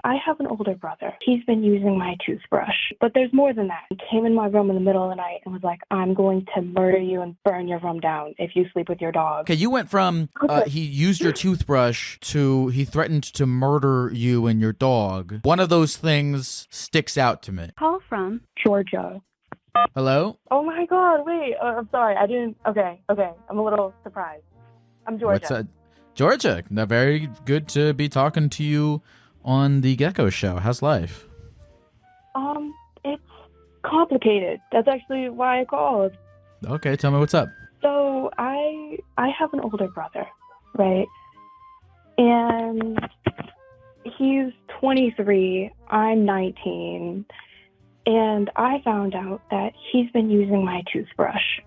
I have an older brother. He's been using my toothbrush, but there's more than that. He came in my room in the middle of the night and was like, I'm going to murder you and burn your room down if you sleep with your dog. Okay, you went from he used your toothbrush to he threatened to murder you and your dog. One of those things sticks out to me. Call from Georgia. Hello? Oh my God, wait. I'm sorry. I didn't. Okay. I'm a little surprised. I'm Georgia. What's that? Georgia. Now, very good to be talking to you on the Gecko show. How's life? It's complicated. That's actually why I called. Okay, tell me what's up. So I have an older brother, right? And he's 23, I'm 19, and I found out that he's been using my toothbrush.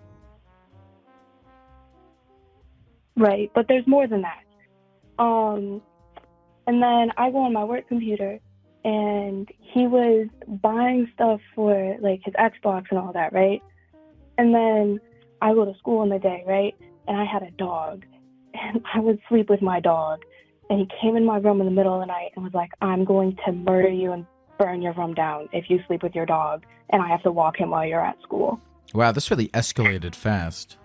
Right, but there's more than that. And then I go on my work computer, and he was buying stuff for, like, his Xbox and all that, right? And then I go to school in the day, right? And I had a dog, and I would sleep with my dog. And he came in my room in the middle of the night and was like, I'm going to murder you and burn your room down if you sleep with your dog, and I have to walk him while you're at school. Wow, this really escalated fast.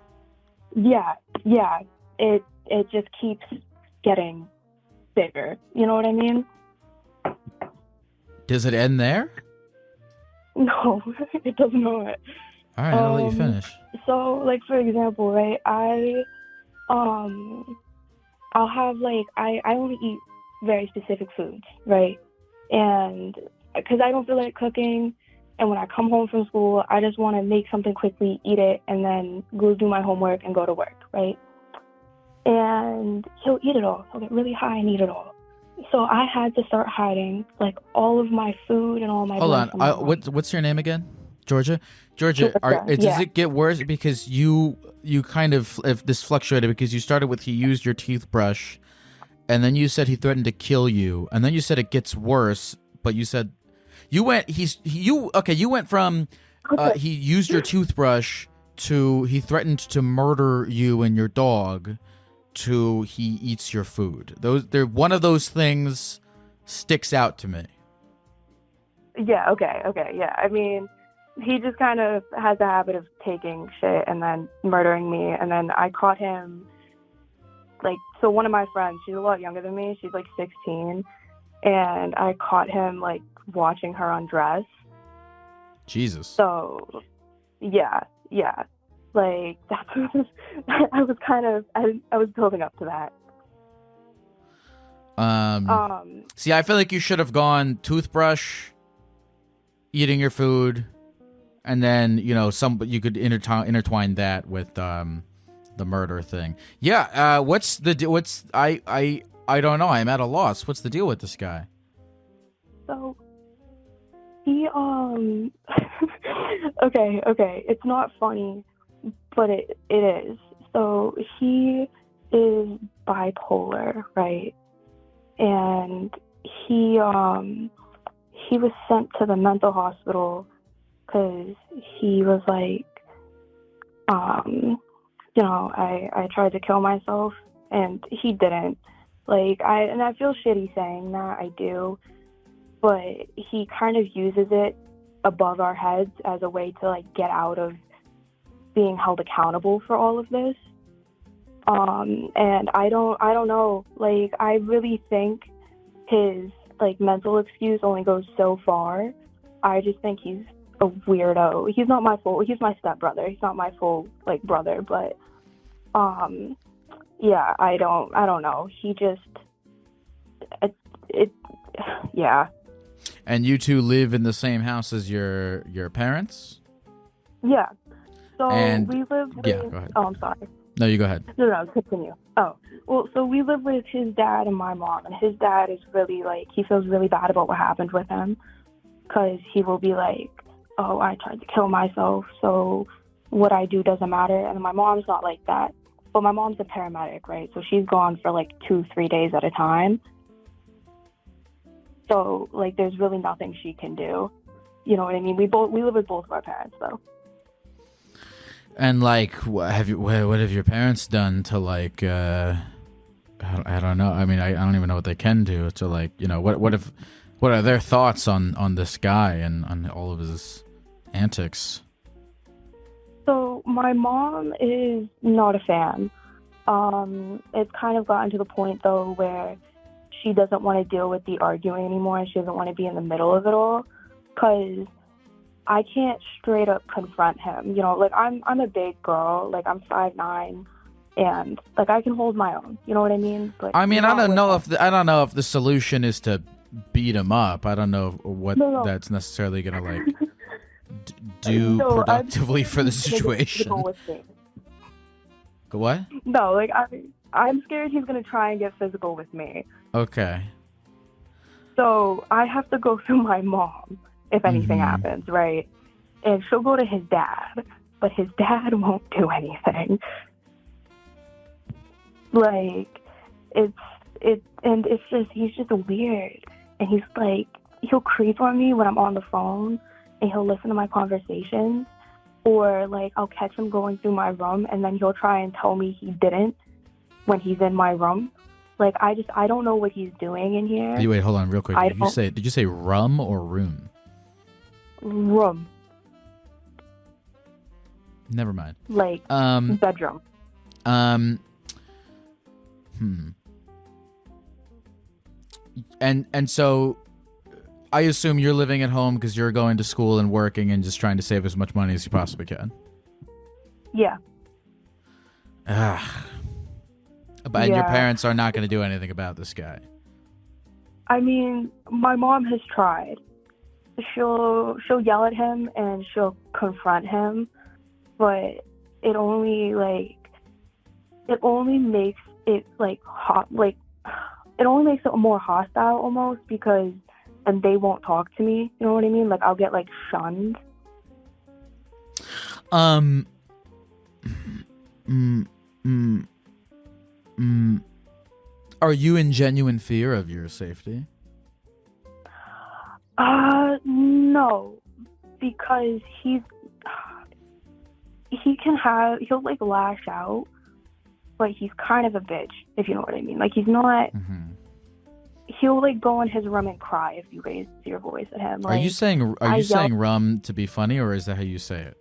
Yeah. It just keeps getting bigger. You know what I mean? Does it end there? No, it does not. All right, I'll let you finish. So, like, for example, right, I'll have, like, I only eat very specific foods, right? And because I don't feel like cooking, and when I come home from school, I just want to make something quickly, eat it, and then go do my homework and go to work, right? And he'll eat it all. He'll get really high and eat it all. So I had to start hiding, like, all of my food and all my... Hold on, what's your name again? Georgia? Does it get worse because you kind of, if this fluctuated because you started with he used your toothbrush, and then you said he threatened to kill you, and then you said it gets worse, but you said you went from he used your toothbrush to he threatened to murder you and your dog to he eats your food. One of those things sticks out to me. Yeah, okay, yeah. I mean, he just kind of has a habit of taking shit and then murdering me. And then I caught him, like, so one of my friends, she's a lot younger than me. She's like 16. And I caught him, like, watching her undress. Jesus. So, yeah. Like, that's I was building up to that. See, I feel like you should have gone toothbrush, eating your food, and then, you know, you could intertwine that with the murder thing. Yeah, I don't know. I'm at a loss. What's the deal with this guy? So he okay. It's not funny, but it is. So he is bipolar, right? And he was sent to the mental hospital because he was like, you know, I tried to kill myself, and he didn't. Like, I feel shitty saying that, I do, but he kind of uses it above our heads as a way to, like, get out of being held accountable for all of this. And I don't know, like, I really think his, like, mental excuse only goes so far. I just think he's a weirdo. He's not my stepbrother. He's not my full, like, brother, but, yeah, I don't know. He just, yeah. And you two live in the same house as your parents? Yeah. So and, we live with... Yeah, go ahead. Oh, I'm sorry. No, you go ahead. No, continue. Oh, well, so we live with his dad and my mom, and his dad is really, like, he feels really bad about what happened with him, because he will be like, oh, I tried to kill myself, so what I do doesn't matter. And my mom's not like that. But my mom's a paramedic, right? So she's gone for, like, 2-3 days at a time. So, like, there's really nothing she can do. You know what I mean? We live with both of our parents, though. And, like, what have your parents done to, like, I don't know. I mean, I don't even know what they can do to, like, you know, what if What are their thoughts on this guy and on all of his antics? So my mom is not a fan. It's kind of gotten to the point, though, where she doesn't want to deal with the arguing anymore, and she doesn't want to be in the middle of it all, because I can't straight up confront him. You know, like, I'm a big girl. Like, I'm 5'9", and, like, I can hold my own. You know what I mean? But I mean, I don't know if the solution is to beat him up. I don't know what that's necessarily gonna like do productively for the situation. What? No, like, I'm scared he's gonna try and get physical with me. Okay. So I have to go through my mom if anything happens, right? And she'll go to his dad, but his dad won't do anything. Like, it's just, he's just weird. And he's like, he'll creep on me when I'm on the phone, and he'll listen to my conversations. Or, like, I'll catch him going through my room, and then he'll try and tell me he didn't when he's in my room. Like, I don't know what he's doing in here. Wait, hold on real quick. Did you say rum or room? Room. Never mind. Like, bedroom. And so I assume you're living at home because you're going to school and working and just trying to save as much money as you possibly can. Yeah. But your parents are not going to do anything about this guy. I mean, my mom has tried. She'll yell at him and she'll confront him, but it only makes it like hot, like it only makes it more hostile almost, because and they won't talk to me. You know what I mean? Like, I'll get like shunned. Are you in genuine fear of your safety? No, because he'll like lash out, but he's kind of a bitch, if you know what I mean. Like, he's not. He'll like go in his room and cry if you raise your voice at him. Like, are you saying rum to be funny, or is that how you say it?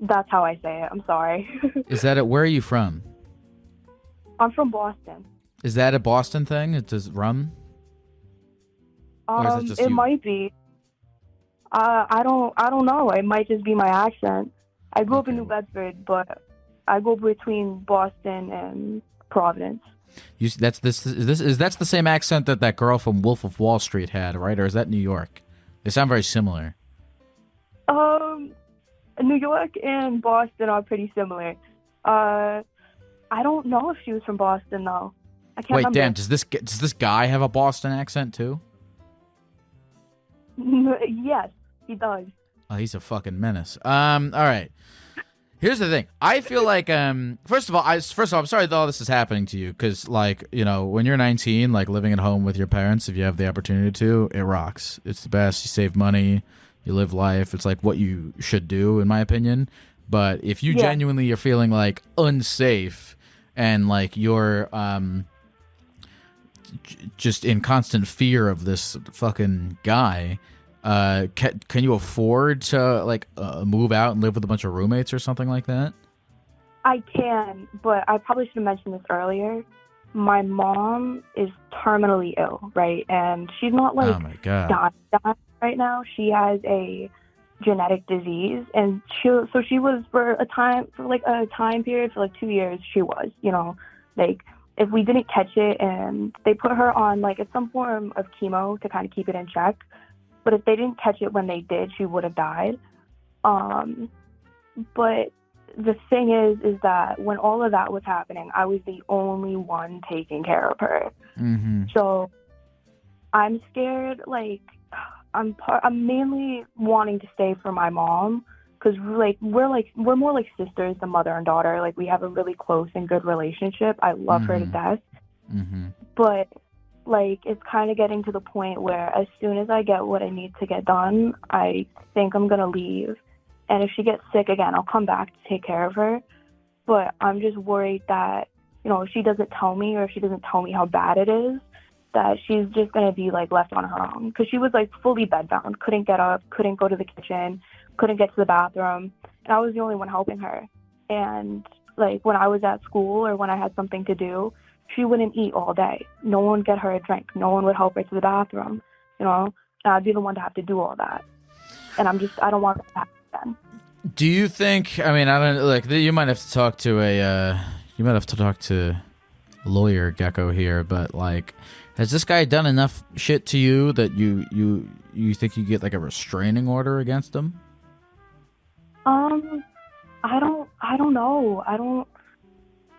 That's how I say it. I'm sorry. Is that it? Where are you from? I'm from Boston. Is that a Boston thing? Does rum? Or is it just you? Might be. I don't know. It might just be my accent. I grew up in New Bedford, but I go between Boston and Providence. That's the same accent that girl from Wolf of Wall Street had, right? Or is that New York? They sound very similar. New York and Boston are pretty similar. I don't know if she was from Boston though. I can't remember. Damn, does this guy have a Boston accent too? Yes, he does. Oh, he's a fucking menace. All right. Here's the thing. I feel like, first of all, I'm sorry that all this is happening to you, because, like, you know, when you're 19, like, living at home with your parents, if you have the opportunity to, it rocks. It's the best. You save money. You live life. It's, like, what you should do, in my opinion. But if you genuinely are feeling, like, unsafe and, like, you're just in constant fear of this fucking guy, can you afford to like move out and live with a bunch of roommates or something like that? I can, but I probably should have mentioned this earlier. My mom is terminally ill, right? And she's not like dying right now. She has a genetic disease, and she was for a time period for like 2 years. She was, you know, like, if we didn't catch it, and they put her on like some form of chemo to kind of keep it in check. But if they didn't catch it when they did, she would have died. But the thing is that when all of that was happening, I was the only one taking care of her. So I'm scared. Like, I'm mainly wanting to stay for my mom, because we're more like sisters than mother and daughter. Like, we have a really close and good relationship. I love her to death. But like, it's kind of getting to the point where as soon as I get what I need to get done, I think I'm going to leave. And if she gets sick again, I'll come back to take care of her. But I'm just worried that, you know, if she doesn't tell me, or if she doesn't tell me how bad it is, that she's just going to be, like, left on her own. Because she was, like, fully bedbound, couldn't get up, couldn't go to the kitchen, couldn't get to the bathroom. And I was the only one helping her. And, like, when I was at school or when I had something to do, she wouldn't eat all day. No one would get her a drink. No one would help her to the bathroom, you know? And I'd be the one to have to do all that. And I don't want that to happen. Do you think, I mean, I don't, like, you might have to talk to lawyer Gecko here, but, like, has this guy done enough shit to you that you think you get, like, a restraining order against him? I don't know.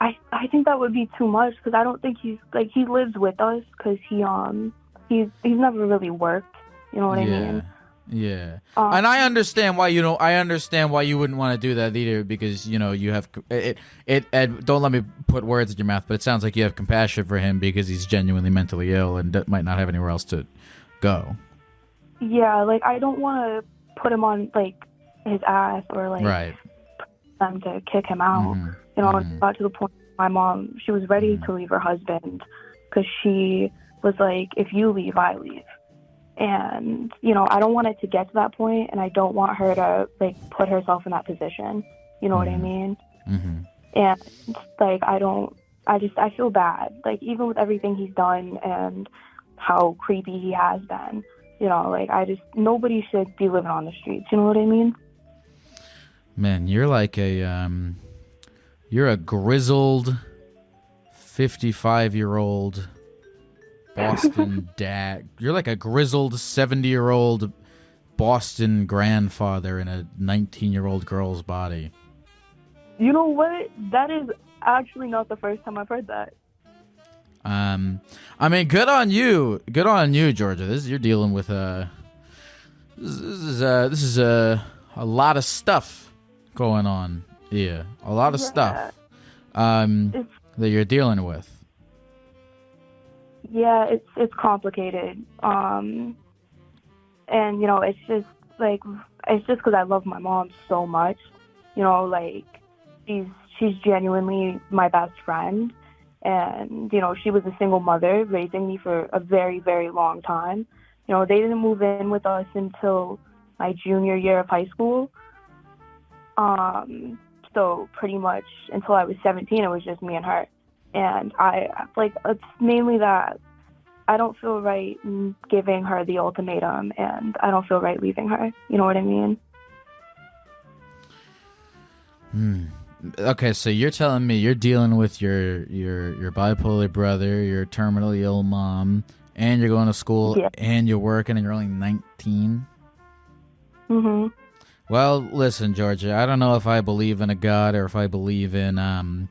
I think that would be too much, because I don't think he lives with us, because he's never really worked. You know what I mean? Yeah. And I understand why you wouldn't want to do that either, because, you know, you have don't let me put words in your mouth, but it sounds like you have compassion for him because he's genuinely mentally ill and might not have anywhere else to go. Yeah, like, I don't want to put him on, like, his ass or, like, right. them to kick him out. Mm-hmm. You know, it got to the point my mom, she was ready to leave her husband, because she was like, if you leave, I leave. And, you know, I don't want it to get to that point, and I don't want her to, like, put herself in that position. You know what I mean? Mm-hmm. And, like, I feel bad. Like, even with everything he's done and how creepy he has been, you know, like, nobody should be living on the streets. You know what I mean? Man, you're like you're a grizzled 55-year-old Boston dad. You're like a grizzled 70-year-old Boston grandfather in a 19-year-old girl's body. You know what? That is actually not the first time I've heard that. I mean, good on you. Good on you, Georgia. You're dealing with this is a lot of stuff going on here. A lot of stuff that you're dealing with. Yeah, it's complicated. And, you know, it's just because I love my mom so much. You know, like, she's genuinely my best friend. And, you know, she was a single mother raising me for a very, very long time. You know, they didn't move in with us until my junior year of high school. So pretty much until I was 17, it was just me and her. And it's mainly that I don't feel right giving her the ultimatum, and I don't feel right leaving her. You know what I mean? Okay, so you're telling me you're dealing with your bipolar brother, your terminally ill mom, and you're going to school, and you're working, and you're only 19? Mm-hmm. Well, listen, Georgia, I don't know if I believe in a God or if I believe in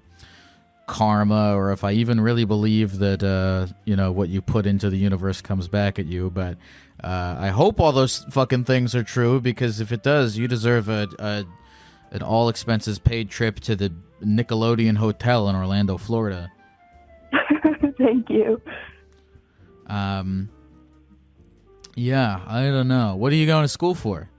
karma, or if I even really believe that, you know, what you put into the universe comes back at you, but I hope all those fucking things are true, because if it does, you deserve an all-expenses-paid trip to the Nickelodeon Hotel in Orlando, Florida. Thank you. Yeah, I don't know. What are you going to school for?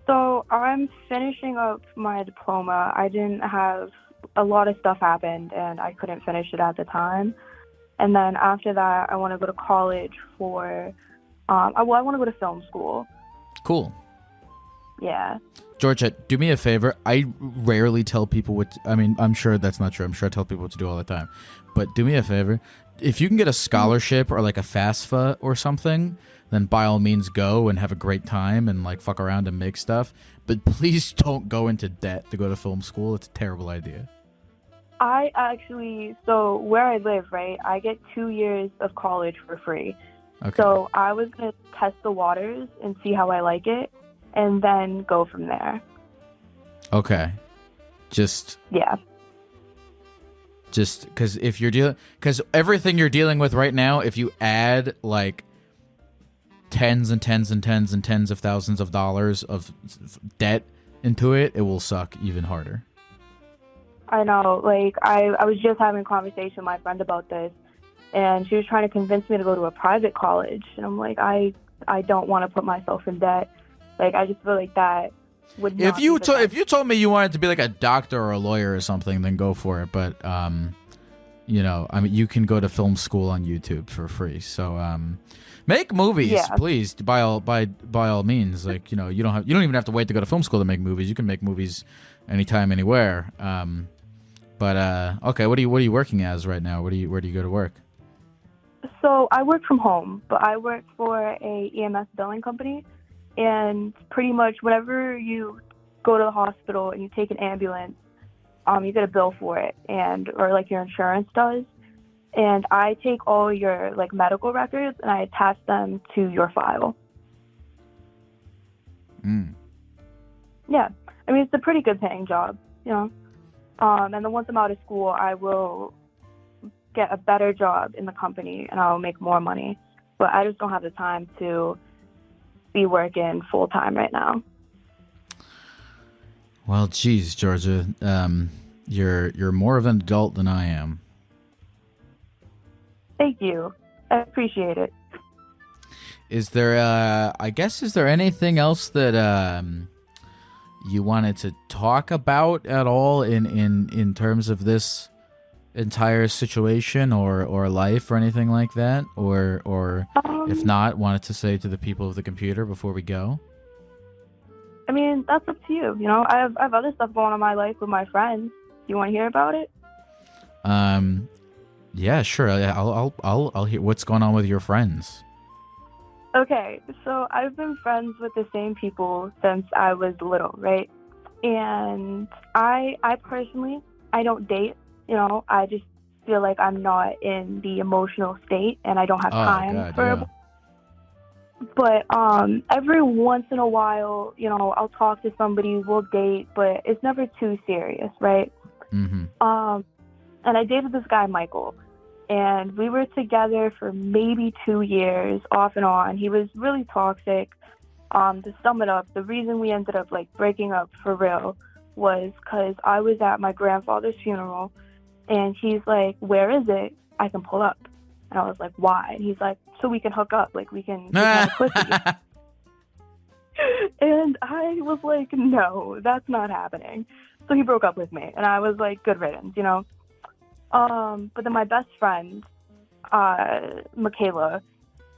So I'm finishing up my diploma. I didn't have a lot of stuff happened, and I couldn't finish it at the time. And then after that, I want to go to college for, I want to go to film school. Cool. Yeah. Georgia, do me a favor. I rarely tell people I'm sure that's not true. I'm sure I tell people what to do all the time. But do me a favor. If you can get a scholarship or like a FAFSA or something, then by all means go and have a great time and like fuck around and make stuff. But please don't go into debt to go to film school. It's a terrible idea. So where I live, right, I get 2 years of college for free. Okay. So I was going to test the waters and see how I like it, and then go from there. Okay. Just because because everything you're dealing with right now, if you add like tens and tens and tens and tens of thousands of dollars of debt into it, it will suck even harder. I know. Like, I was just having a conversation with my friend about this, and she was trying to convince me to go to a private college. And I'm like, I don't want to put myself in debt. Like, I just feel like that would not if you told me you wanted to be like a doctor or a lawyer or something, then go for it. But you know, I mean, you can go to film school on YouTube for free. So make movies, please, by all means. Like, you know, you don't even have to wait to go to film school to make movies. You can make movies anytime, anywhere. Okay, what are you working as right now? Where do you go to work? So I work from home, but I work for a EMS billing company, and pretty much whenever you go to the hospital and you take an ambulance, you get a bill for it, or like your insurance does. And I take all your like medical records and I attach them to your file. Yeah, I mean, it's a pretty good paying job, you know. And then once I'm out of school, I will get a better job in the company and I'll make more money. But I just don't have the time to be working full time right now. Well, geez, Georgia, you're more of an adult than I am. Thank you. I appreciate it. Is there anything else that you wanted to talk about at all in terms of this entire situation or life or anything like that? Or if not, wanted to say to the people of the computer before we go? I mean, that's up to you. You know, I have other stuff going on in my life with my friends. You want to hear about it? Yeah, sure. I'll hear what's going on with your friends. Okay, so I've been friends with the same people since I was little, right? And I personally, I don't date. You know, I just feel like I'm not in the emotional state, and I don't have time for it. But every once in a while, you know, I'll talk to somebody, we'll date, but it's never too serious, right? And I dated this guy, Michael, and we were together for maybe 2 years, off and on. He was really toxic. To sum it up, the reason we ended up like breaking up for real was because I was at my grandfather's funeral, and he's like, "Where is it? I can pull up." And I was like, "Why?" And he's like, "So we can hook up, like we can have a quickie." And I was like, "No, that's not happening." So he broke up with me, and I was like, "Good riddance," you know. But then my best friend, Michaela,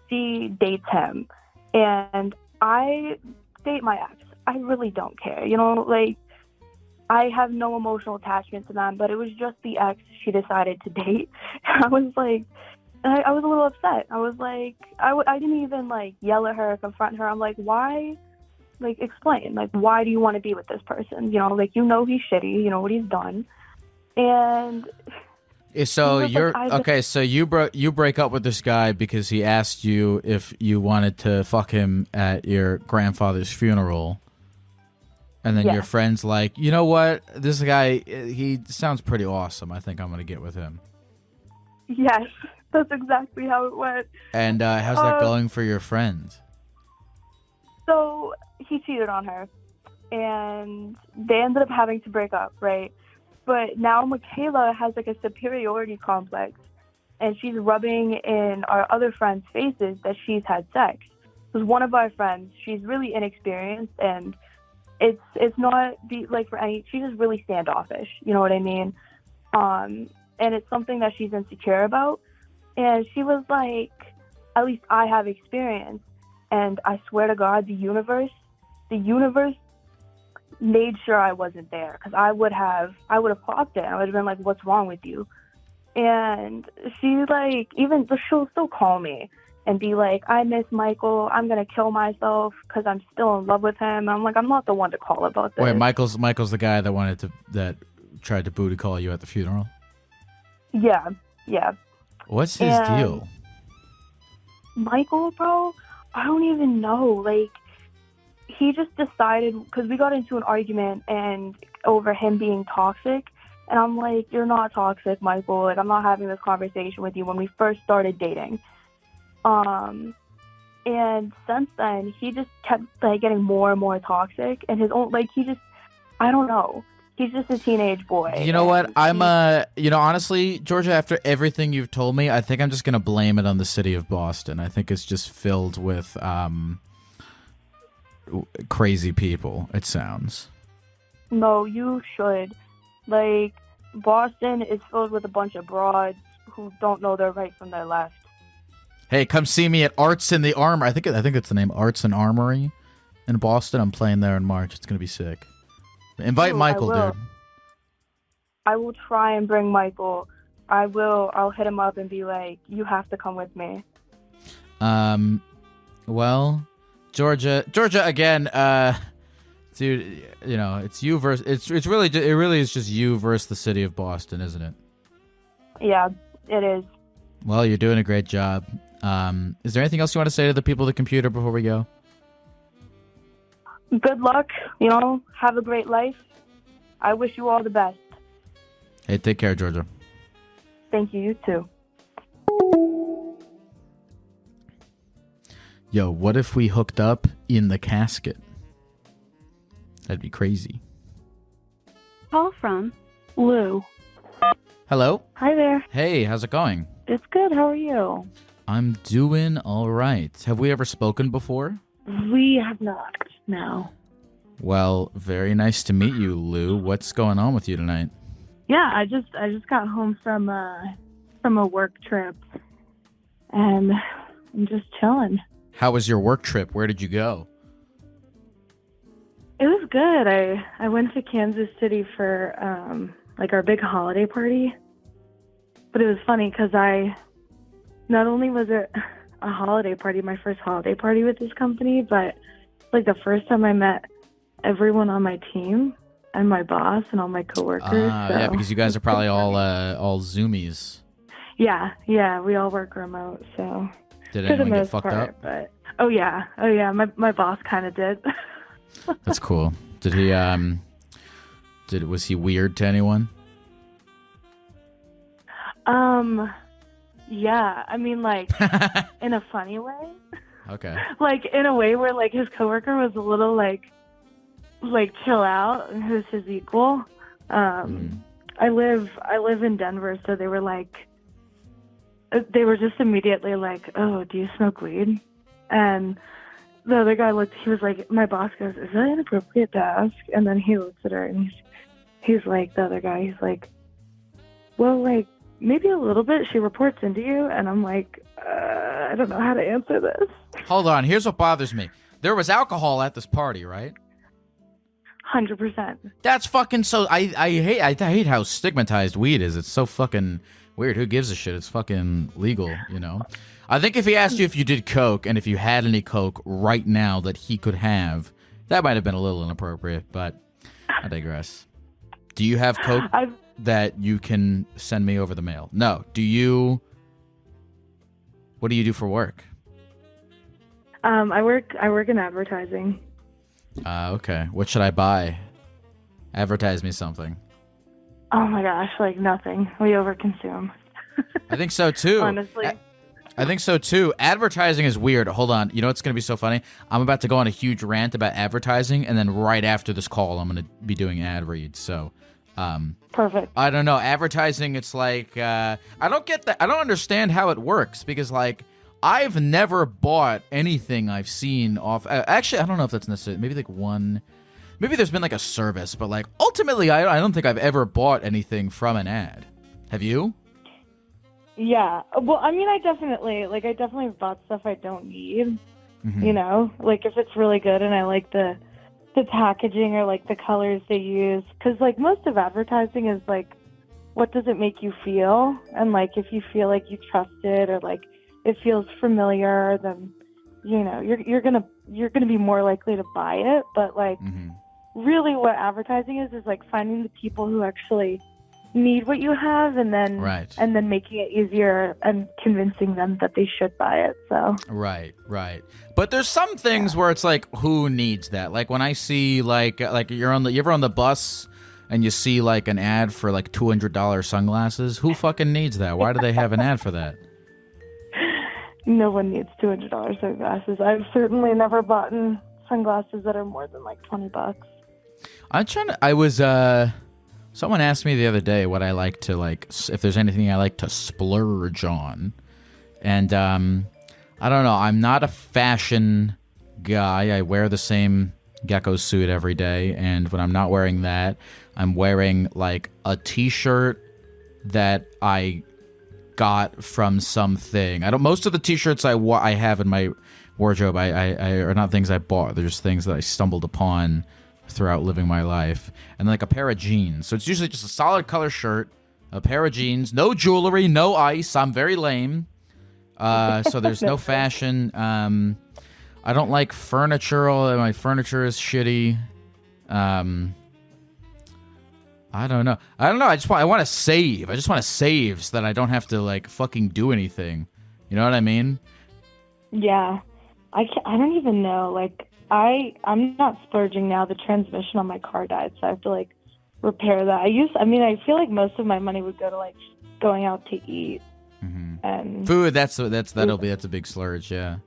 she dates him, and I date my ex. I really don't care, you know, like I have no emotional attachment to them, but it was just the ex she decided to date. And I was like, I was a little upset. I was like, I didn't even like yell at her, confront her. I'm like, why? Like, explain. Like, why do you want to be with this person? You know, like, you know he's shitty. You know what he's done. And so you're okay. So you break up with this guy because he asked you if you wanted to fuck him at your grandfather's funeral, and then your friend's like, you know what? This guy, he sounds pretty awesome. I think I'm gonna get with him. Yes, that's exactly how it went. And how's that going for your friend? So he cheated on her, and they ended up having to break up, right? But now Michaela has like a superiority complex, and she's rubbing in our other friends' faces that she's had sex. Because one of our friends, she's really inexperienced, and it's not she's just really standoffish. You know what I mean? And it's something that she's insecure about. And she was like, at least I have experience, and I swear to God, the universe made sure I wasn't there, because I would have popped it. I would have been like, "What's wrong with you?" And she like, she'll still call me and be like, "I miss Michael. I'm gonna kill myself because I'm still in love with him." And I'm like, I'm not the one to call about this. Wait, Michael's the guy that tried to booty call you at the funeral? Yeah. What's his deal? Michael, bro, I don't even know. Like, he just decided, because we got into an argument and over him being toxic, and I'm like, "You're not toxic, Michael. Like, I'm not having this conversation with you." When we first started dating, and since then he just kept like getting more and more toxic, and his own I don't know. He's just a teenage boy. You know what? Honestly, Georgia, after everything you've told me, I think I'm just gonna blame it on the city of Boston. I think it's just filled with crazy people, it sounds. No, you should. Like, Boston is filled with a bunch of broads who don't know their right from their left. Hey, come see me at Arts in the Armor. I think it's the name, Arts and Armory in Boston. I'm playing there in March. It's gonna be sick. Invite Michael, dude. I will try and bring Michael. I'll hit him up and be like, you have to come with me. Well, Georgia again, dude, you know, it's you versus, it really is just you versus the city of Boston, isn't it? Yeah, it is. Well, you're doing a great job. Is there anything else you want to say to the people of the computer before we go? Good luck, you know, have a great life. I wish you all the best. Hey, take care, Georgia. Thank you, you too. Yo, what if we hooked up in the casket? That'd be crazy. Call from Lou. Hello? Hi there. Hey, how's it going? It's good. How are you? I'm doing all right. Have we ever spoken before? We have not, no. Well, very nice to meet you, Lou. What's going on with you tonight? Yeah, I just got home from a work trip, and I'm just chilling. How was your work trip? Where did you go? It was good. I went to Kansas City for like our big holiday party, but it was funny because not only was it a holiday party, my first holiday party with this company, but like the first time I met everyone on my team and my boss and all my coworkers. So. Yeah, because you guys are probably all Zoomies. Yeah, we all work remote, so. Did anyone get fucked up? But oh yeah, my boss kind of did. That's cool. Did he was he weird to anyone? Yeah, I mean, like in a funny way. Okay. Like in a way where like his coworker was a little like chill out, and who's his equal. I live in Denver, so they were just immediately like, "Oh, do you smoke weed?" And the other guy looked. He was like, my boss goes, "Is that inappropriate to ask?" And then he looks at her and he's like, the other guy, he's like, "Well, like maybe a little bit. She reports into you." And I'm like, I don't know how to answer this. Hold on. Here's what bothers me. There was alcohol at this party, right? 100%. That's fucking so. I hate how stigmatized weed is. It's so fucking weird. Who gives a shit? It's fucking legal, you know. I think if he asked you if you did coke and if you had any coke right now that he could have, that might have been a little inappropriate. But I digress. Do you have coke that you can send me over the mail? No. Do you? What do you do for work? I work in advertising. Okay. What should I buy? Advertise me something. Oh my gosh, like nothing. We overconsume. I think so too. Honestly. I think so too. Advertising is weird. Hold on. You know what's going to be so funny? I'm about to go on a huge rant about advertising, and then right after this call, I'm going to be doing ad reads. So, perfect. I don't know. Advertising, it's like, I don't get that. I don't understand how it works because, like, I've never bought anything I've seen off. Actually, I don't know if that's necessary. Maybe like one. Maybe there's been like a service, but like ultimately, I don't think I've ever bought anything from an ad. Have you? Yeah. Well, I mean, I definitely bought stuff I don't need. Mm-hmm. You know, like if it's really good and I like the packaging or like the colors they use, because like most of advertising is like, what does it make you feel? And like if you feel like you trust it or like it feels familiar, then you know you're gonna be more likely to buy it. But like really what advertising is like finding the people who actually need what you have and then making it easier and convincing them that they should buy it. So right. But there's some things where it's like, who needs that? Like when I see like you're ever on the bus and you see like an ad for like $200 sunglasses, who fucking needs that? Why do they have an ad for that? No one needs $200 sunglasses. I've certainly never bought sunglasses that are more than like $20. Someone asked me the other day what I like to like, if there's anything I like to splurge on. And I don't know. I'm not a fashion guy. I wear the same Gecko suit every day, and when I'm not wearing that, I'm wearing like a t-shirt that I got from something. Most of the t-shirts I have in my wardrobe I are not things I bought. They're just things that I stumbled upon throughout living my life. And like a pair of jeans. So it's usually just a solid color shirt, a pair of jeans, no jewelry, no ice. I'm very lame. So there's no fashion. I don't like furniture. My furniture is shitty. I don't know. I want to save. I just want to save so that I don't have to like fucking do anything. You know what I mean? Yeah. I don't even know. Like I'm not splurging now. The transmission on my car died, so I have to like repair that. I feel like most of my money would go to like going out to eat. And food, that's a big splurge, yeah.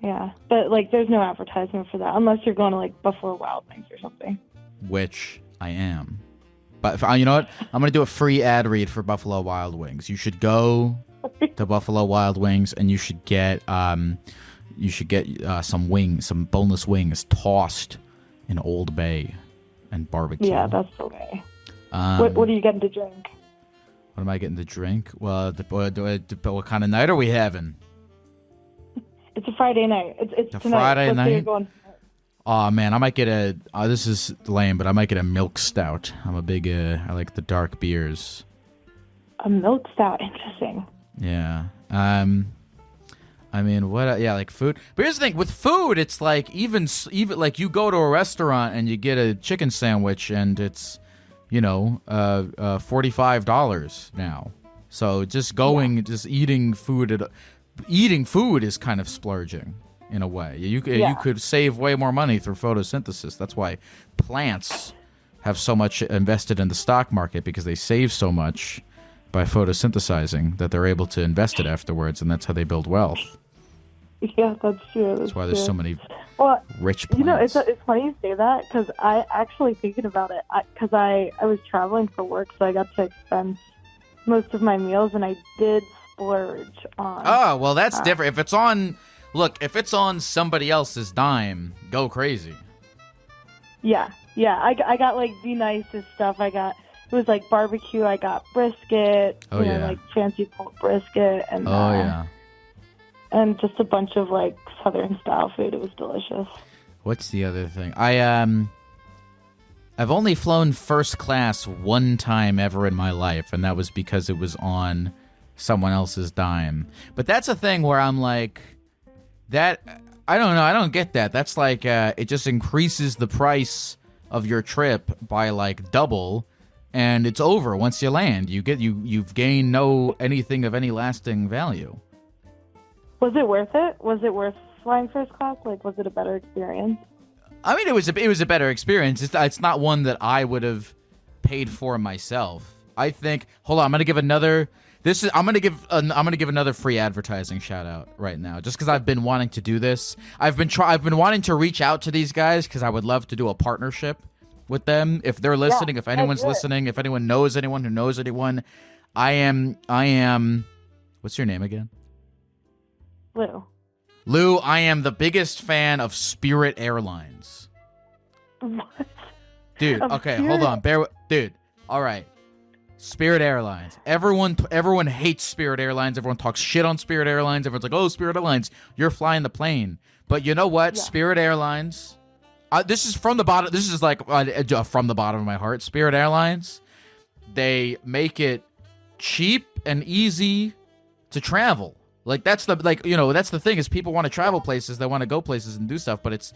Yeah. But like there's no advertisement for that unless you're going to like Buffalo Wild Wings or something. Which I am. But you know what? I'm going to do a free ad read for Buffalo Wild Wings. You should go to Buffalo Wild Wings and you should get some wings, some boneless wings tossed in Old Bay and barbecue. Yeah, that's the way. What are you getting to drink? What am I getting to drink? Well, what kind of night are we having? It's a Friday night. It's a tonight. Friday Let's night? say you're going. Oh man, I might get this is lame, but I might get a milk stout. I'm a big I like the dark beers. A milk stout, interesting. Yeah. I mean, like food. But here's the thing, with food, it's like even like you go to a restaurant and you get a chicken sandwich and it's, $45 now. So just eating food is kind of splurging in a way. You could save way more money through photosynthesis. That's why plants have so much invested in the stock market, because they save so much by photosynthesizing that they're able to invest it afterwards, and that's how they build wealth. Yeah, that's true. That's why there's so many rich plants. You know, it's funny you say that, because I actually thinking about it, because I was traveling for work, so I got to expense most of my meals, and I did splurge on. Oh, well, that's different. If it's on somebody else's dime, go crazy. Yeah. I got like the nicest stuff. It was like barbecue. I got brisket. Like fancy pulled brisket, and and just a bunch of like Southern style food. It was delicious. What's the other thing? I've only flown first class one time ever in my life, and that was because it was on someone else's dime. But that's a thing where I'm like, that I don't know. I don't get that. That's like it just increases the price of your trip by like double, and it's over once you land. You've gained anything of any lasting value. Was it worth it? Was it worth flying first class? Like, was it a better experience? I mean, it was a better experience. It's not one that I would have paid for myself. I think. Hold on, I'm gonna give another. I'm gonna give another free advertising shout out right now, just because I've been wanting to do this. I've been wanting to reach out to these guys because I would love to do a partnership with them. If they're listening, if anyone's listening, if anyone knows anyone who knows anyone, I am. What's your name again? Lou, I am the biggest fan of Spirit Airlines. What? Dude, okay, hold on. Dude, all right. Spirit Airlines. Everyone hates Spirit Airlines. Everyone talks shit on Spirit Airlines. Everyone's like, oh, Spirit Airlines, you're flying the plane. But you know what? Yeah. Spirit Airlines, this is from the bottom. This is like from the bottom of my heart. Spirit Airlines, they make it cheap and easy to travel. Like that's the thing is people want to travel places, they want to go places and do stuff, but it's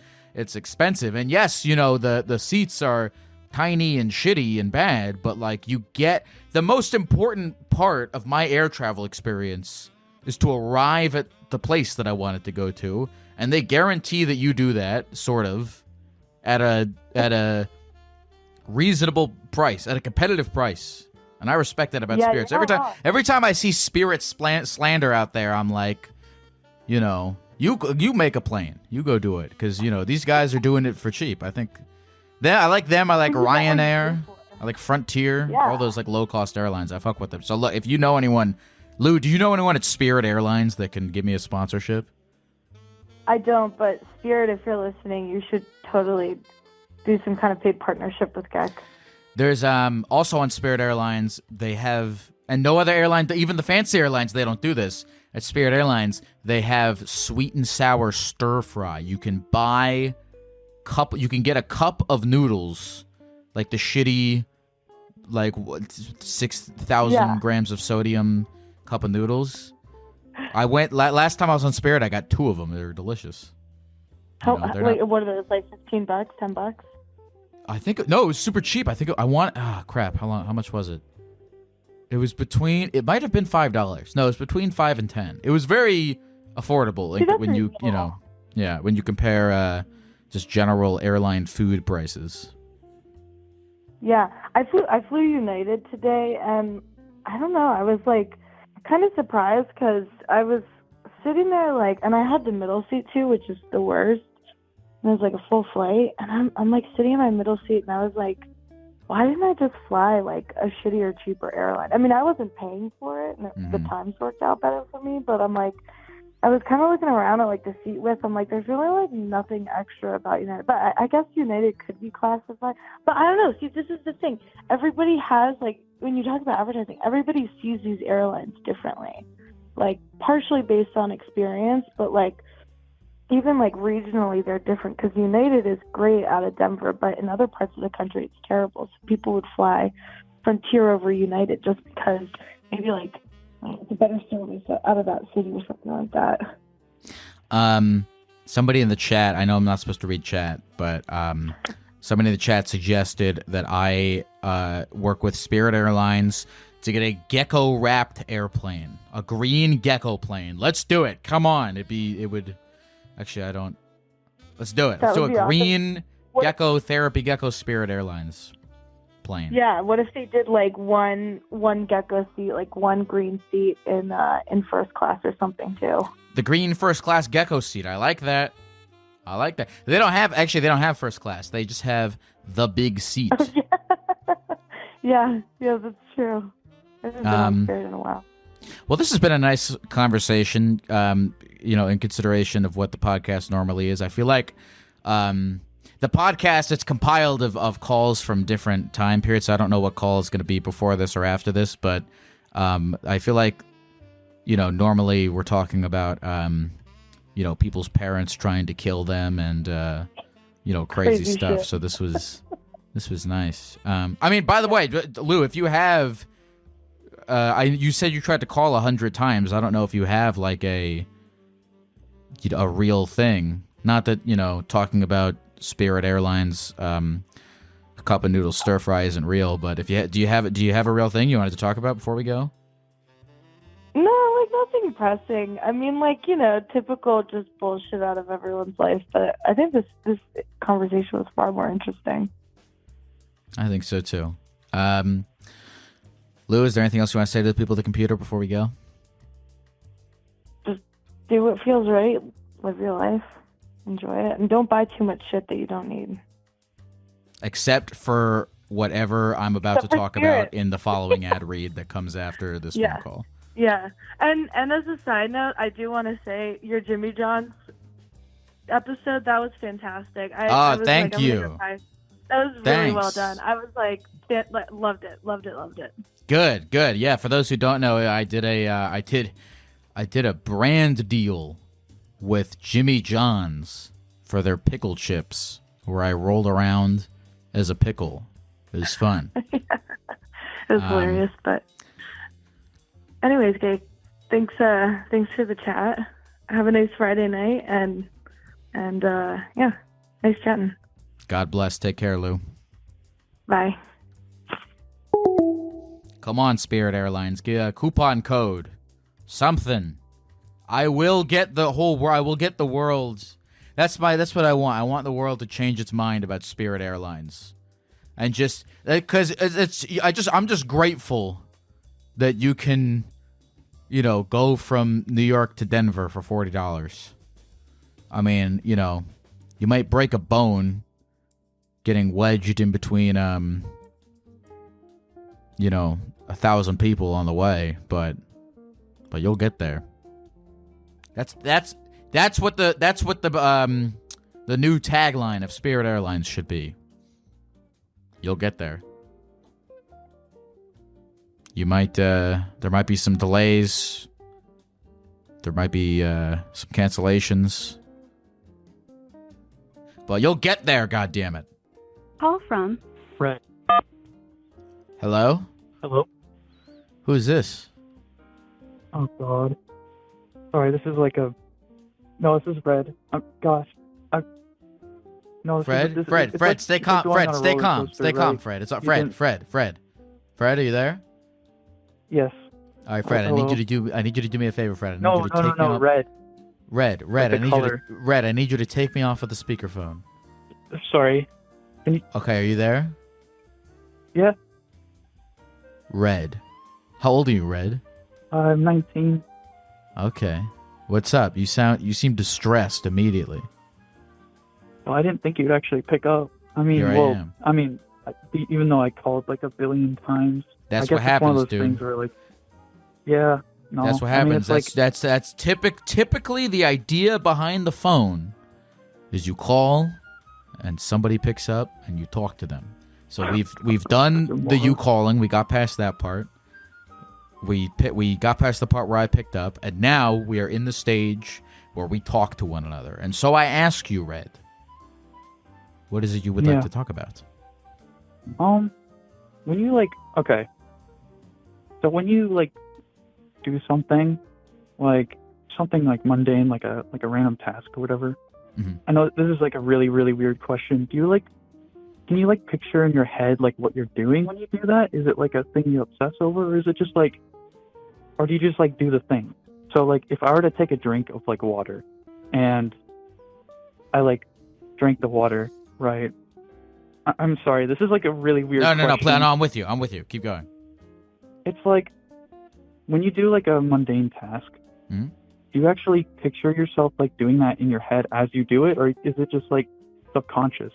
expensive. And yes, the seats are tiny and shitty and bad, but like you get the most important part of my air travel experience is to arrive at the place that I wanted to go to, and they guarantee that you do that sort of at a reasonable price, at a competitive price. And I respect that about Spirits. Every time I see Spirit slander out there, I'm like, you make a plane, you go do it, because these guys are doing it for cheap. I think I like them. I like Ryanair. I like Frontier. All those like low cost airlines. I fuck with them. So look, if you know anyone, Lou, do you know anyone at Spirit Airlines that can give me a sponsorship? I don't, but Spirit, if you're listening, you should totally do some kind of paid partnership with Gecko. There's also on Spirit Airlines, they have, and no other airline, even the fancy airlines, they don't do this. At Spirit Airlines, they have sweet and sour stir fry. You can get a cup of noodles, like the shitty, like 6,000 grams of sodium cup of noodles. I went last time I was on Spirit. I got 2 of them. They're delicious. What are those? Like $15, $10? I think no, it was super cheap. I think crap. How much was it? It was between. It might have been $5. No, it was between $5 and $10. It was very affordable. Like when you when you compare just general airline food prices. Yeah, I flew United today, and I don't know. I was like kind of surprised because I was sitting there and I had the middle seat too, which is the worst. And it was like a full flight, and I'm like sitting in my middle seat, and I was like, why didn't I just fly like a shittier, cheaper airline? I mean, I wasn't paying for it, and the times worked out better for me. But I'm like, I was kind of looking around at like the seat width. I'm like, there's really like nothing extra about United. But I guess United could be classified. But I don't know. See, this is the thing. Everybody has like, when you talk about advertising, everybody sees these airlines differently, like partially based on experience, but like even like regionally they're different, because United is great out of Denver, but in other parts of the country it's terrible. So people would fly Frontier over United just because maybe like it's a better service out of that city or something like that. Somebody in the chat, I know I'm not supposed to read chat, but somebody in the chat suggested that I work with Spirit Airlines to get a Gecko wrapped airplane, a green Gecko plane. Let's do it. Come on. It would. Actually, I don't. Let's do it. Let's do a green Gecko Therapy Gecko Spirit Airlines plane. Yeah. What if they did like one Gecko seat, like one green seat in first class or something too? The green first class Gecko seat. I like that. They don't have first class. They just have the big seat. Yeah, that's true. I haven't been on Spirit in a while. Well, this has been a nice conversation, in consideration of what the podcast normally is. I feel like the podcast, it's compiled of calls from different time periods. So I don't know what call is going to be before this or after this, but I feel like, normally we're talking about, people's parents trying to kill them and, crazy stuff. Shit. So this was nice. I mean, by the way, Lou, if you have... you said you tried to call 100 times. I don't know if you have like a real thing. Not that talking about Spirit Airlines, cup of noodle stir fry isn't real. But if do you have a real thing you wanted to talk about before we go? No, like nothing pressing. I mean, like typical just bullshit out of everyone's life. But I think this conversation was far more interesting. I think so too. Lou, is there anything else you want to say to the people at the computer before we go? Just do what feels right. Live your life. Enjoy it. And don't buy too much shit that you don't need. Except for whatever I'm about to talk about in the following ad read that comes after this phone call. Yeah. And as a side note, I do want to say your Jimmy John's episode, that was fantastic. Thank you. That was really well done. I was like, loved it. Good. Yeah, for those who don't know, I did a brand deal with Jimmy John's for their pickle chips, where I rolled around as a pickle. It was fun. It was hilarious, but anyways, Gabe, thanks for the chat. Have a nice Friday night, and nice chatting. God bless. Take care, Lou. Bye. Come on, Spirit Airlines. Get a coupon code. Something. I will get the whole world. I will get the world. That's what I want. I want the world to change its mind about Spirit Airlines. And just because I'm just grateful that you can, go from New York to Denver for $40. I mean, you might break a bone getting wedged in between 1,000 people on the way, but you'll get there. That's That's what the new tagline of Spirit Airlines should be. You'll get there. You might there might be some delays. There might be some cancellations. But you'll get there, goddammit. Call from Fred. Hello? Hello? Who is this? Oh, God. Sorry, this is like a... No, this is Fred. Gosh. No, Fred? Fred, Fred, like, stay calm. Fred, stay calm. Stay calm, Fred. It's Fred. Fred, are you there? Yes. All right, Fred. I need you to do me a favor, Fred. No, Red. Red. I need you to take me off of the speakerphone. Sorry. Okay, are you there? Yeah. Red. How old are you, Red? I'm 19. Okay. What's up? You seem distressed immediately. Well, I didn't think you'd actually pick up. I mean, Here I am. I mean, even though I called like a billion times. That's I guess what happens, it's one of those dude. Things where, like, yeah. No, That's what I mean, happens. it's That's typically the idea behind the phone is you call and somebody picks up and you talk to them. So we've done the you calling. We got past that part. We got past the part where I picked up, and now we are in the stage where we talk to one another. And so I ask you, Red, what is it you would like to talk about? When you okay. So when you do something like mundane, like a random task or whatever. Mm-hmm. I know this is a really, really weird question. Do you can you picture in your head what you're doing when you do that? Is it a thing you obsess over, or is it just or do you just do the thing? So if I were to take a drink of water, and I drank the water, right? I'm sorry, this is a really weird question. No, I'm with you. Keep going. It's when you do a mundane task, mm-hmm. do you actually picture yourself doing that in your head as you do it, or is it just subconscious?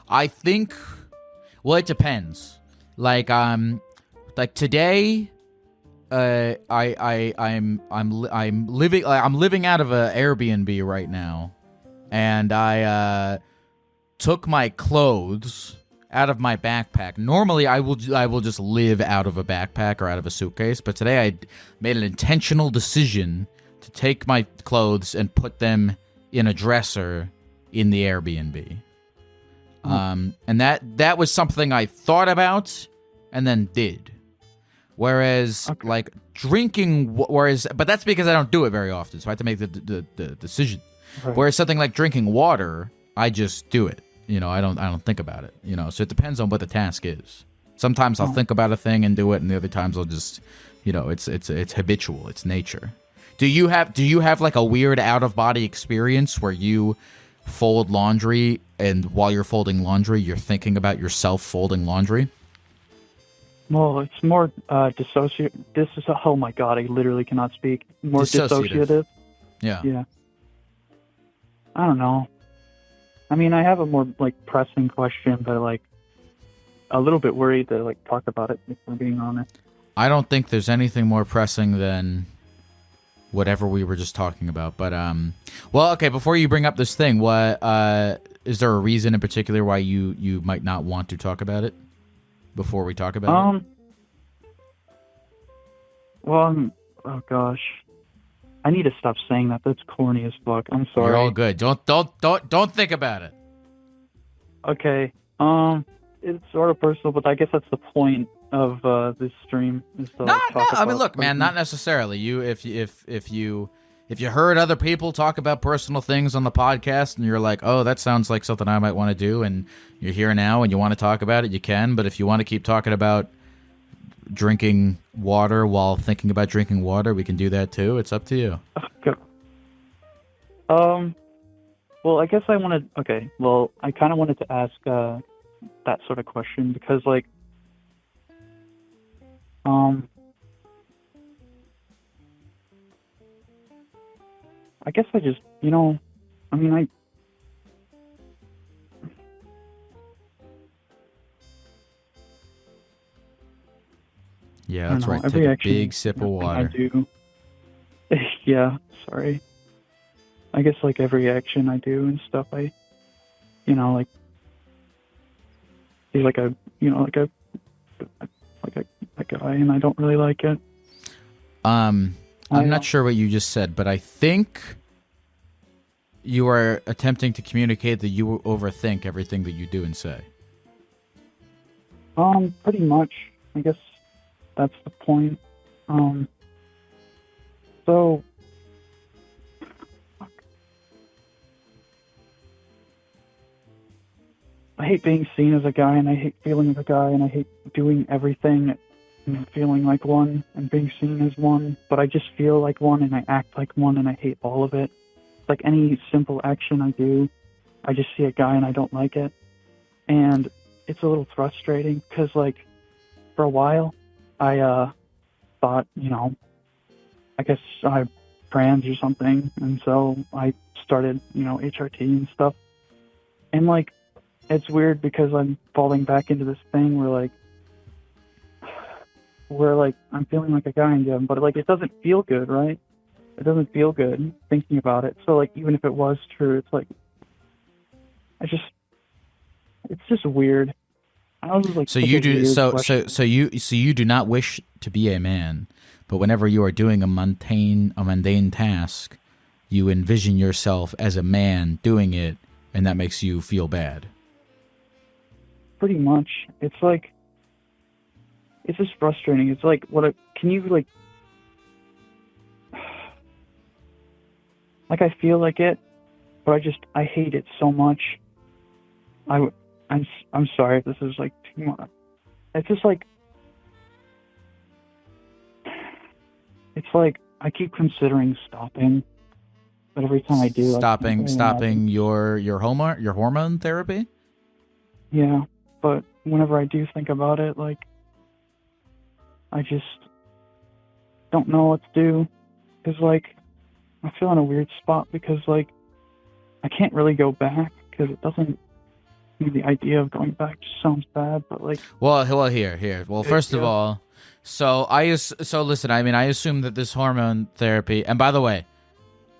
I think, well, it depends. Today, I'm living out of an Airbnb right now, and I took my clothes out of my backpack. Normally, I will just live out of a backpack or out of a suitcase, but today I made an intentional decision to take my clothes and put them in a dresser in the Airbnb. And that was something I thought about and then did. Whereas, drinking, but that's because I don't do it very often, so I have to make the decision. Right. Whereas something like drinking water, I just do it. I don't think about it. So it depends on what the task is. Sometimes I'll think about a thing and do it, and the other times I'll just, it's habitual. It's nature. Do you have a weird out of body experience where you fold laundry and while you're folding laundry, you're thinking about yourself folding laundry? Well, it's more dissociative. This is oh my god, I literally cannot speak. More dissociative. Yeah. Yeah. I don't know. I mean, I have a more pressing question, but a little bit worried to talk about it, if we're being honest. I don't think there's anything more pressing than whatever we were just talking about. But well, okay. Before you bring up this thing, what is there a reason in particular why you might not want to talk about it before we talk about it? Well, oh gosh, I need to stop saying that. That's corny as fuck. I'm sorry. You're all good. Don't think about it. Okay. It's sort of personal, but I guess that's the point of this stream. Is to No. talk I mean, about look, man. Not necessarily. If you heard other people talk about personal things on the podcast, and you're like, oh, that sounds like something I might want to do, and you're here now and you want to talk about it, you can. But if you want to keep talking about drinking water while thinking about drinking water, we can do that too. It's up to you. Okay. Well, I guess I wanted. Okay. Well, I kind of wanted to ask that sort of question because, I guess I just, I mean, Yeah. Yeah, I don't that's know, right. every Take a action big sip of I water. do. Yeah, sorry. I guess like every action I do and stuff, I, like, feel like a guy, and I don't really like it. I'm not sure what you just said, but I think you are attempting to communicate that you overthink everything that you do and say. Pretty much. I guess that's the point. So, I hate being seen as a guy, and I hate feeling as a guy, and I hate doing everything and feeling like one and being seen as one, but I just feel like one and I act like one and I hate all of it. Like any simple action I do, I just see a guy and I don't like it. And it's a little frustrating because, like, for a while, I thought, I guess I'm trans or something, and so I started, HRT and stuff. And, like, it's weird because I'm falling back into this thing where I'm feeling like a guy again, but like it doesn't feel good, right? It doesn't feel good thinking about it. So like even if it was true, it's like it's just weird. I was like, so you do so you do not wish to be a man, but whenever you are doing a mundane task, you envision yourself as a man doing it, and that makes you feel bad. Pretty much. It's like, it's just frustrating. It's like, can you like I feel like it, but I hate it so much. I'm sorry if this is like too much. It's just like, it's like I keep considering stopping, but every time I do, stopping your hormone therapy. Yeah, but whenever I do think about it, like, I just don't know what to do, because like I feel in a weird spot because like I can't really go back because it doesn't. The idea of going back just sounds bad, but like. Well, here. Well, first of all, so listen. I mean, I assume that this hormone therapy, and by the way,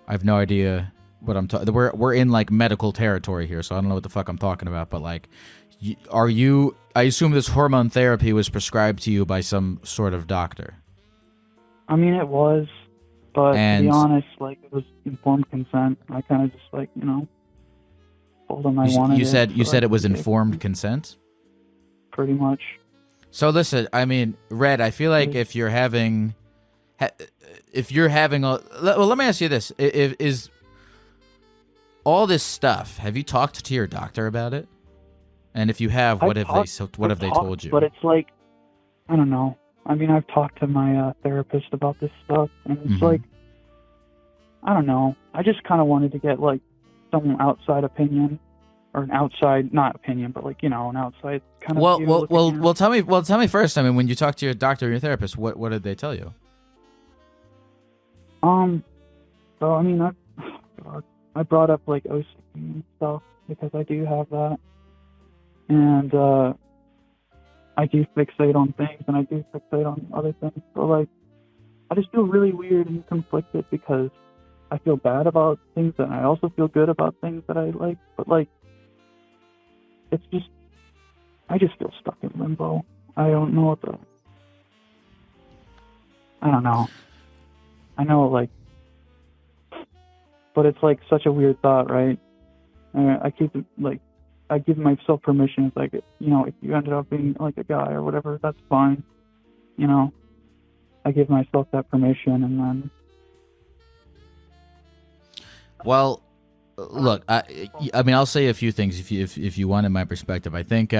I have no idea what I'm talking. We're in like medical territory here, so I don't know what the fuck I'm talking about. But like, I assume this hormone therapy was prescribed to you by some sort of doctor. I mean, it was, but to be honest, like it was informed consent. I kind of just like told him I wanted it. You said it was informed consent. Pretty much. So listen, I mean, Red, I feel like if you're having let me ask you this: is all this stuff? Have you talked to your doctor about it? And if you have, what have they told you? But it's like, I don't know. I mean, I've talked to my therapist about this stuff, and it's like, I don't know. I just kind of wanted to get like some outside opinion, or an outside, not opinion, but like an outside kind of. Well, tell me first. I mean, when you talk to your doctor or your therapist, what did they tell you? So I mean, I brought up like OCD and stuff because I do have that. And I do fixate on things, and I do fixate on other things. So, like, I just feel really weird and conflicted because I feel bad about things, and I also feel good about things that I like. But, like, it's just, I just feel stuck in limbo. I don't know I don't know. I know, like, but it's, like, such a weird thought, right? I keep it, like, I give myself permission. It's like, if you ended up being like a guy or whatever, that's fine. I give myself that permission, and then. Well, look, I mean, I'll say a few things if you want in my perspective. I think,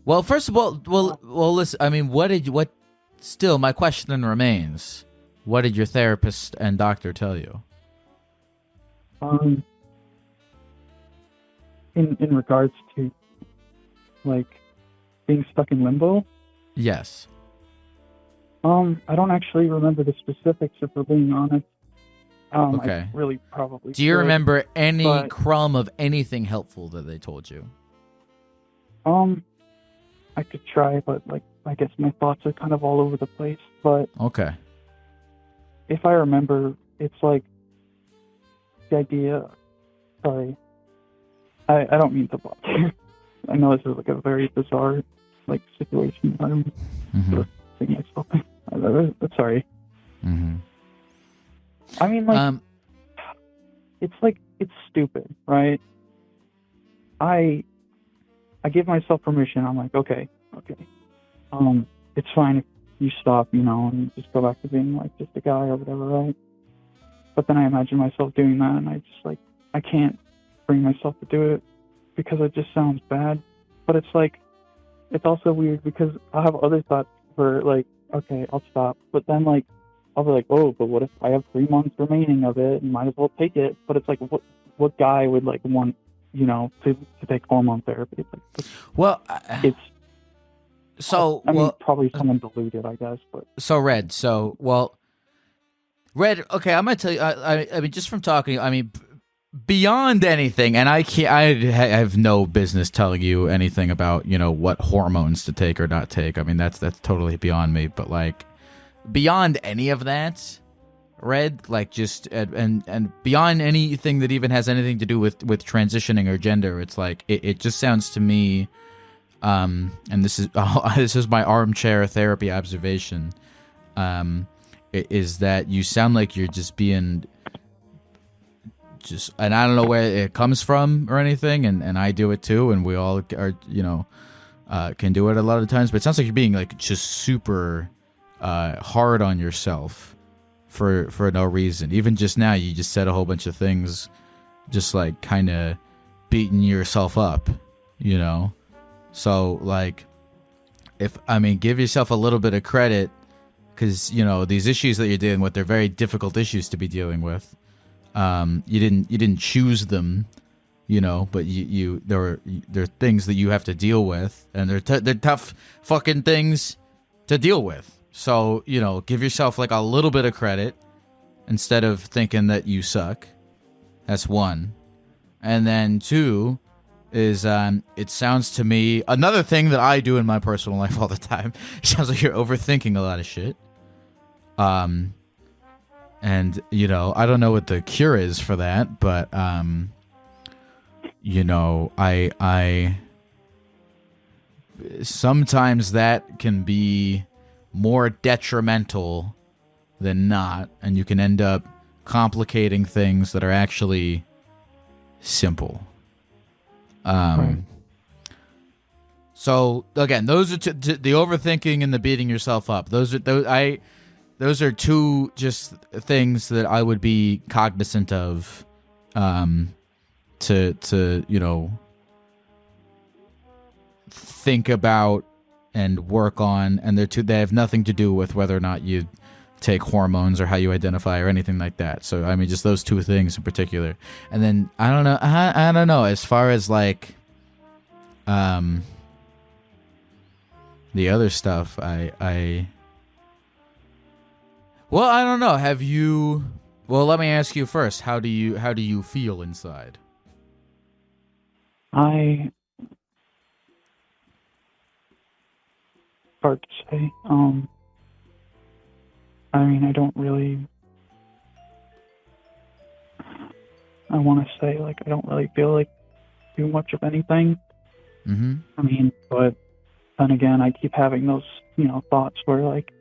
well, first of all, listen. I mean, still, my question then remains: what did your therapist and doctor tell you? In regards to, like, being stuck in limbo? Yes. I don't actually remember the specifics, if we're being honest. Okay. I really probably Do you remember any but, crumb of anything helpful that they told you? I could try, but, like, I guess my thoughts are kind of all over the place. But okay. if I remember, it's like the idea. Sorry, I don't mean to bother. I know this is like a very bizarre like situation. I'm sort of thinking myself. Sorry. Mm-hmm. I mean, like, it's stupid, right? I give myself permission. I'm like, okay, it's fine if you stop, and just go back to being like just a guy or whatever, right? But then I imagine myself doing that, and I just like, I can't bring myself to do it because it just sounds bad. But it's like, it's also weird because I have other thoughts for like, okay, I'll stop. But then like, I'll be like, oh, but what if I have 3 months remaining of it and might as well take it? But it's like, what guy would like want, to take hormone therapy? It's like, well, it's so I mean, probably someone deluded, I guess. But so Red, Red. Okay, I'm gonna tell you. I mean, just from talking, I mean, beyond anything, and I can't. I have no business telling you anything about what hormones to take or not take. I mean, that's totally beyond me. But like, beyond any of that, Red, like just and beyond anything that even has anything to do with transitioning or gender, it's like it just sounds to me, and this is my armchair therapy observation, is that you sound like you're just being just, and I don't know where it comes from or anything, and I do it too, and we all are can do it a lot of times, but it sounds like you're being like just super hard on yourself for no reason. Even just now, you just said a whole bunch of things, just like kind of beating yourself up, So like, give yourself a little bit of credit, because these issues that you're dealing with, they're very difficult issues to be dealing with. You didn't choose them, but they're things that you have to deal with, and they're tough fucking things to deal with. So, give yourself like a little bit of credit instead of thinking that you suck. That's one. And then two is, it sounds to me, another thing that I do in my personal life all the time, it sounds like you're overthinking a lot of shit. And, I don't know what the cure is for that, but, I sometimes that can be more detrimental than not, and you can end up complicating things that are actually simple. Right. So again, those are the overthinking and the beating yourself up. Those are two just things that I would be cognizant of, to think about and work on, and they have nothing to do with whether or not you take hormones or how you identify or anything like that. So I mean, just those two things in particular. And then I don't know as far as like the other stuff, I don't know. Have you? Well, let me ask you first. How do you feel inside? Hard to say. I mean, I don't really. I want to say like I don't really feel like too much of anything. Mm-hmm. I mean, but then again, I keep having those thoughts where like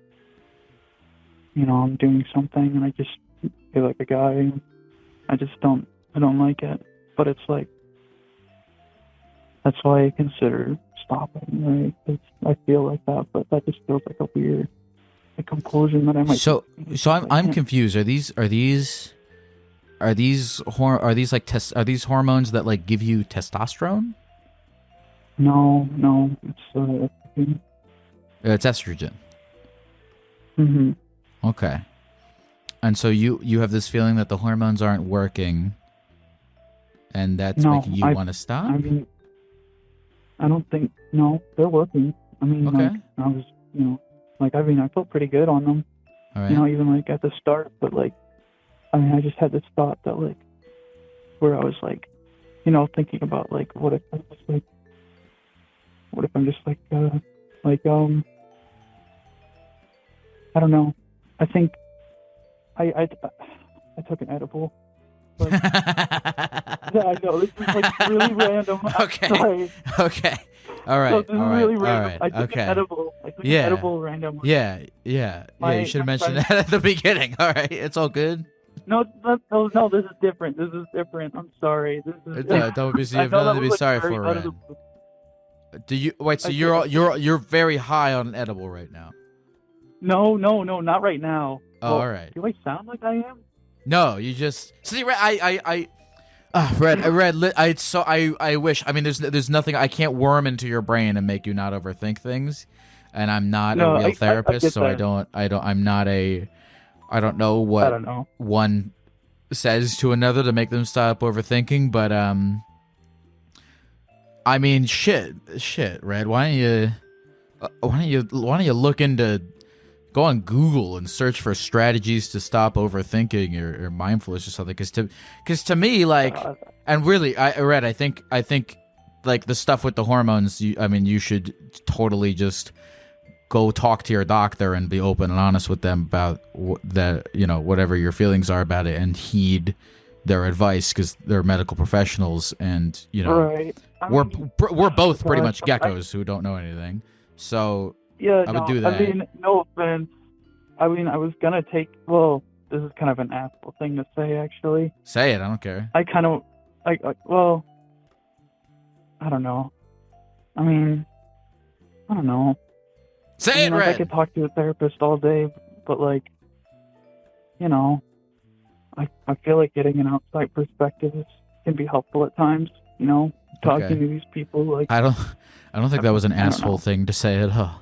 I'm doing something and I just feel like a guy. And I don't like it. But it's like that's why I consider stopping. Right? I feel like that, but that just feels like a weird conclusion that I might. So I'm confused. Are these hormones that like give you testosterone? No, it's it's estrogen. Mm-hmm. Okay. And so you have this feeling that the hormones aren't working, and that's making you want to stop? I mean, I don't think, no, they're working. I mean, okay. Like, I was, I felt pretty good on them, all right. Even like at the start, but like, I mean, I just had this thought that like, where I was like, thinking about like, what if I'm just like, I don't know. I think I took an edible. Like, yeah, I know this is like really random. Okay. Sorry. Okay. All right. So this is really random. All right. I took Okay. an edible. I took an edible randomly. Yeah. You should have mentioned that at the beginning. All right. It's all good. No, this is different. This is different. I'm sorry. This is. Don't be. You have nothing to be sorry for, Red. Do you wait? So you're very high on an edible right now. No, not right now. Oh, all right. Do I sound like I am? No, you just see. Red, Red. I wish. I mean, there's nothing. I can't worm into your brain and make you not overthink things. And I'm not a real therapist, so I don't. I'm not a. I don't know what one says to another to make them stop overthinking, but I mean, shit, Red. Why don't you look into, go on Google and search for strategies to stop overthinking or mindfulness or something? Because to me, like, and really, Red, I think like the stuff with the hormones. You should totally just go talk to your doctor and be open and honest with them about that, whatever your feelings are about it, and heed their advice, because they're medical professionals, and right. we're both pretty much geckos who don't know anything. So yeah, I would do that. I mean, no offense. I mean, I was gonna take. Well, this is kind of an asshole thing to say, actually. Say it. I don't care. I kind of well, I don't know. I mean, I don't know. Say it, Red. I could talk to a therapist all day, but I feel like getting an outside perspective can be helpful at times. Talking to these people. Like, I don't think that was an asshole thing to say at all.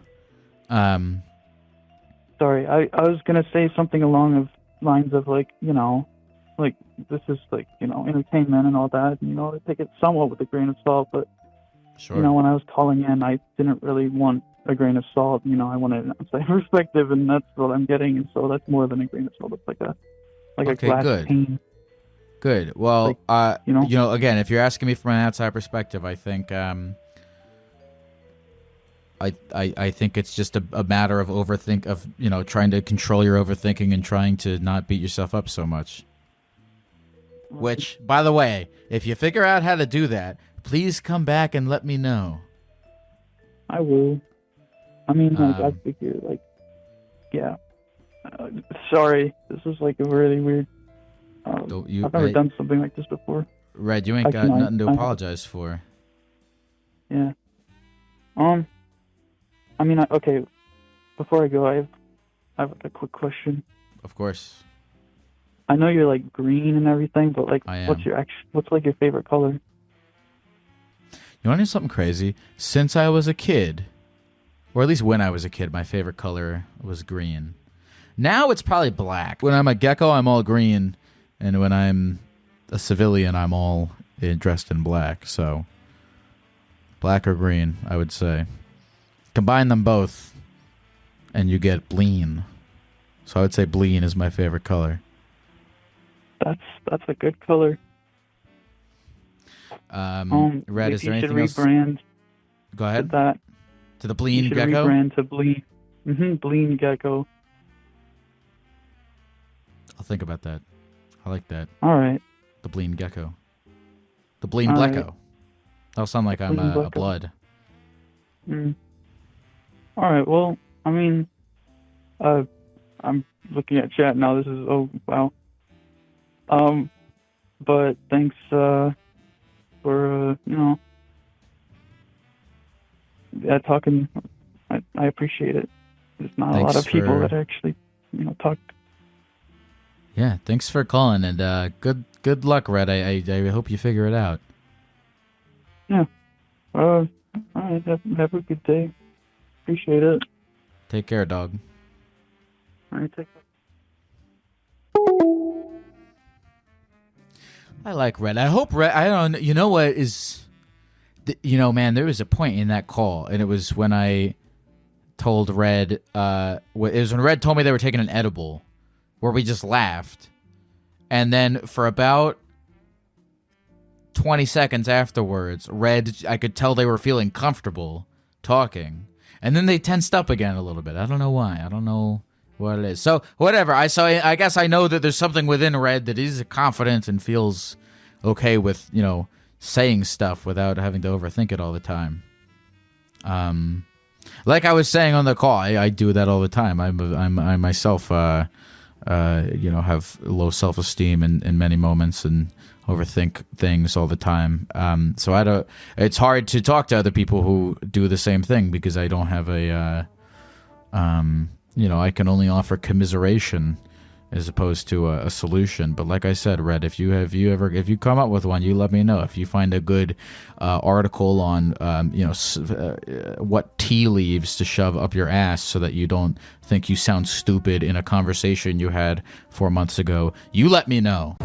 Sorry, I was gonna say something along the lines of like this is entertainment and all that. I take it somewhat with a grain of salt, but sure. When I was calling in, I didn't really want a grain of salt. I wanted an outside perspective, and that's what I'm getting. And so that's more than a grain of salt. It's like a glass good. pane. Good. Well, again, if you're asking me from an outside perspective, I think I think it's just a matter of trying to control your overthinking and trying to not beat yourself up so much. Which, by the way, if you figure out how to do that, please come back and let me know. I will. I mean, I figure, yeah. Sorry, this is a really weird. I've never done something like this before. Red, you ain't got nothing to apologize for. Yeah. I mean, okay. Before I go, I have a quick question. Of course. I know you're green and everything, but what's your favorite color? You want to know something crazy? Since I was a kid, or at least when I was a kid, my favorite color was green. Now it's probably black. When I'm a gecko, I'm all green, and when I'm a civilian, I'm all dressed in black. So, black or green, I would say. Combine them both, and you get bleen. So I would say bleen is my favorite color. That's a good color. Red, is there anything else? Rebrand. Go ahead. To the bleen gecko. Rebrand to bleen. Bleen gecko. I'll think about that. I like that. All right. The bleen gecko. The bleen blecko. Right. That'll sound like I'm a blood. Mm. All right. Well, I mean, I'm looking at chat now. This is wow. But thanks for talking. I appreciate it. There's not a lot of people that actually talk. Yeah, thanks for calling, and good luck, Red. I hope you figure it out. Yeah. All right. Have a good day. Appreciate it. Take care, dog. All right. Take care. I like Red. I hope Red. I don't. You know what is? Man, there was a point in that call, and it was when I told Red. It was when Red told me they were taking an edible, where we just laughed, and then for about 20 seconds afterwards, I could tell they were feeling comfortable talking, and then they tensed up again a little bit. I don't know why. I don't know what it is. So whatever. I guess I know that there's something within Red that is confident and feels okay with, you know, saying stuff without having to overthink it all the time. Like I was saying on the call, I do that all the time. I myself, you know, have low self-esteem in many moments and overthink things all the time. So I don't. It's hard to talk to other people who do the same thing because I don't have a, you know, I can only offer commiseration as opposed to a solution. But like I said, Red, if you come up with one, you let me know. If you find a good article on, you know, what tea leaves to shove up your ass so that you don't think you sound stupid in a conversation you had 4 months ago, you let me know.